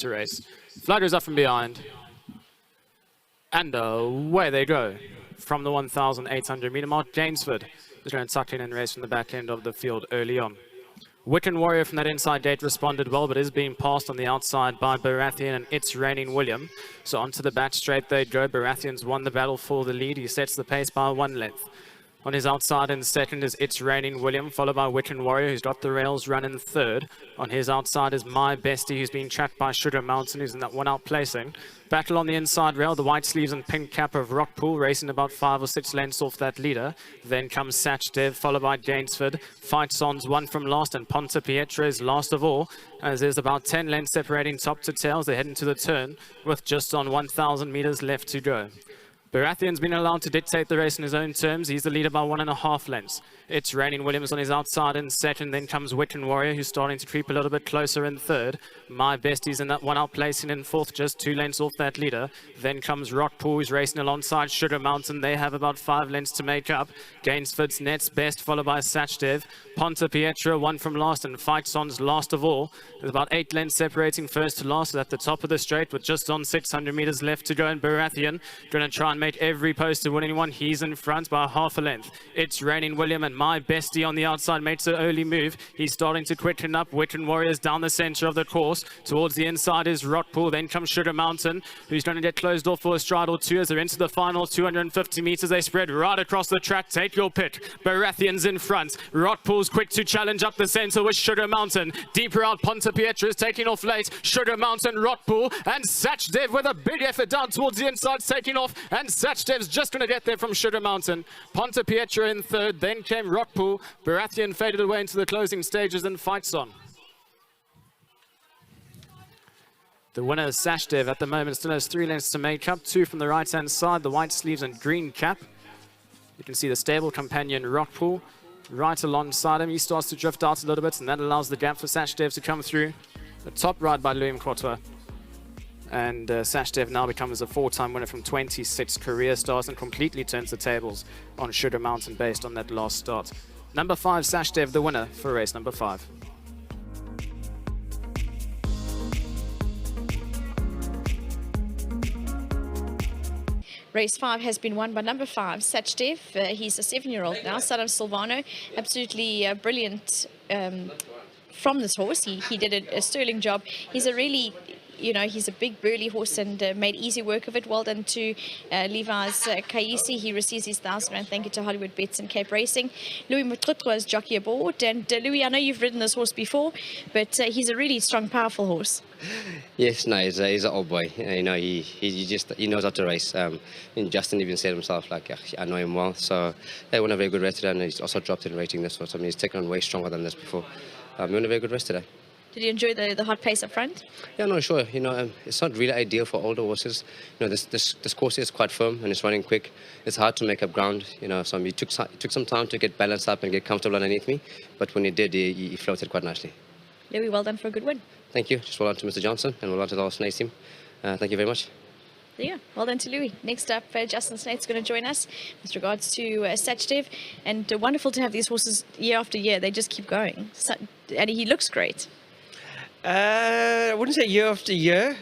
to race. Flag goes up from behind. And away they go. From the 1,800 meter mark, Gainsford is going to tuck in and race from the back end of the field early on. Wiccan Warrior from that inside gate responded well, but is being passed on the outside by Baratheon, and It's Raining William. So onto the back straight they go. Baratheon's won the battle for the lead. He sets the pace by 1 length. On his outside in second is It's Raining William, followed by Wiccan Warrior, who's got the rails run in third. On his outside is My Bestie, who's being tracked by Sugar Mountain, who's in that one outplacing. Battle on the inside rail, the white sleeves and pink cap of Rockpool, racing about 5 or 6 lengths off that leader. Then comes Sachdev, followed by Gainsford. Fight Son's one from last, and Ponte Pietra is last of all, as there's about 10 lengths separating top to tails. They head into the turn with just on 1,000 meters left to go. Baratheon's been allowed to dictate the race in his own terms. He's the leader by 1.5 lengths. It's Raining Williams on his outside in second. Then comes Wiccan Warrior, who's starting to creep a little bit closer in third. My Bestie's in that one outplacing in fourth, just 2 lengths off that leader. Then comes Rockpool, who's racing alongside Sugar Mountain. They have about 5 lengths to make up. Gainsford's next best, followed by Sachdev. Ponte Pietra, one from last, and Fight Son's last of all. There's about 8 lengths separating first to last at the top of the straight, with just on 600 meters left to go. And Baratheon going to try and make every post to winning one. He's in front by 1/2 length. It's Raining William, and My Bestie on the outside makes an early move. He's starting to quicken up. Wiccan Warriors down the center of the course. Towards the inside is Rockpool. Then comes Sugar Mountain, who's going to get closed off for a stride or two as they're into the final 250 meters. They spread right across the track. Take your pick. Baratheon's in front. Rockpool's quick to challenge up the center with Sugar Mountain. Deeper out, Ponte Pietra is taking off late. Sugar Mountain, Rockpool, and Sachdev with a big effort down towards the inside, taking off, and Sachdev's just going to get there from Sugar Mountain. Ponte Pietra in third, then came Rockpool. Baratheon faded away into the closing stages and fights on. The winner is Sachdev at the moment, still has 3 lengths to make up, 2 from the right-hand side, the white sleeves and green cap. You can see the stable companion Rockpool right alongside him. He starts to drift out a little bit, and that allows the gap for Sachdev to come through. The top ride by Louis Mkotwa. And Sachdev now becomes a 4-time winner from 26 career starts and completely turns the tables on Sugar Mountain based on that last start. Number 5, Sachdev, the winner for race number 5. Race 5 has been won by number 5, Sachdev. He's a 7-year-old now, son of Silvano. Absolutely brilliant from this horse. He did a sterling job. He's a really, he's a big burly horse and made easy work of it. Well done to Levi's Kaisi. He receives his 1,000 rand thank you to Hollywood Bets and Cape Racing. Louis Mutlutra is jockey aboard. And Louis, I know you've ridden this horse before, but he's a really strong, powerful horse. Yes, no, he's an old boy. He knows how to race. And Justin even said himself, I know him well. So they won a very good race today, and he's also dropped in rating this horse. I mean, he's taken on way stronger than this before. He won a very good race today. Did you enjoy the hot pace up front? Yeah, no, sure. It's not really ideal for older horses. This course is quite firm and it's running quick. It's hard to make up ground. So he took some time to get balanced up and get comfortable underneath me. But when he did, he floated quite nicely. Louis, well done for a good win. Thank you. Just well done to Mr. Johnson and well done to the whole Snace team. Thank you very much. Yeah, well done to Louis. Next up, Justin Snaith's going to join us with regards to Sachdev. And wonderful to have these horses year after year. They just keep going. And he looks great. I wouldn't say year after year.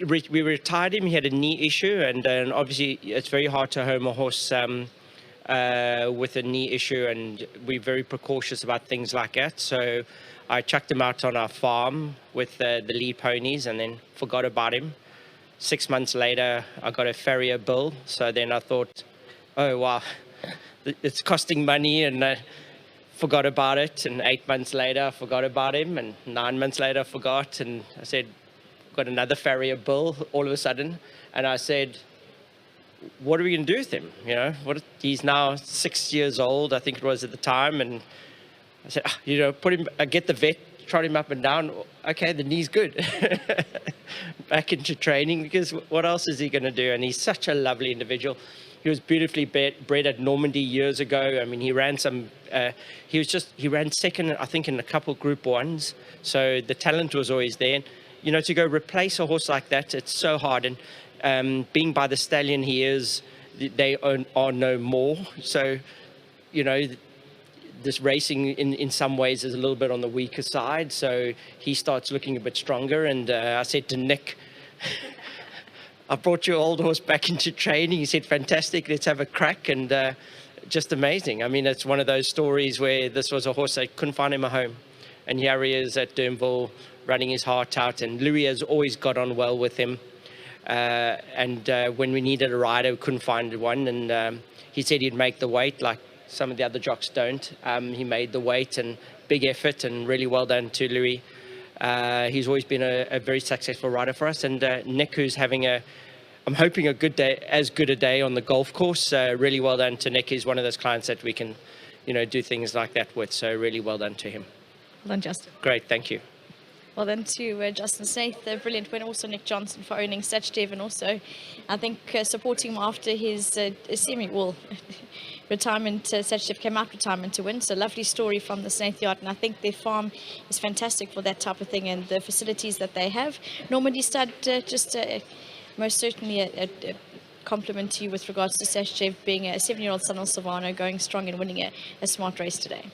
We retired him. He had a knee issue, and obviously it's very hard to home a horse with a knee issue, and we're very precautious about things like that. So I chucked him out on our farm with the lead ponies, and then forgot about him. 6 months later, I got a farrier bill. So then I thought, oh wow, it's costing money, and forgot about it. And 8 months later, I forgot about him, and 9 months later, I forgot. And I said, got another farrier bill all of a sudden, and I said, what are we going to do with him? He's now 6 years old, I think it was at the time, and I said, put him, get the vet, trot him up and down. Okay, the knee's good. Back into training, because what else is he going to do? And he's such a lovely individual. He was beautifully bred at Normandy years ago. I mean, he ran he ran second, I think, in a couple Group 1s. So the talent was always there. And, to go replace a horse like that, it's so hard. And being by the stallion he is, they are no more. So, this racing in some ways is a little bit on the weaker side, so he starts looking a bit stronger. And I said to Nick, I brought your old horse back into training. He said, fantastic, let's have a crack. And just amazing. I mean, it's one of those stories where this was a horse that couldn't find him a home. And here he is at Durnville running his heart out. And Louis has always got on well with him. And when we needed a rider, we couldn't find one. And he said he'd make the weight like some of the other jocks don't. He made the weight, and big effort, and really well done to Louis. He's always been a very successful rider for us. And Nick, who's having I'm hoping a good day, as good a day on the golf course. Really well done to Nick. He's one of those clients that we can, do things like that with. So really well done to him. Well done, Justin. Great, thank you. Well then to Justin Snaith, a brilliant win. Also Nick Johnson for owning Sachdev, and also I think supporting him after his retirement. Sachdev came out retirement to win. So lovely story from the Snaith yard, and I think their farm is fantastic for that type of thing, and the facilities that they have. Normandy Stud, most certainly a compliment to you with regards to Sachdev being a 7-year-old son of Silvano, going strong and winning a smart race today.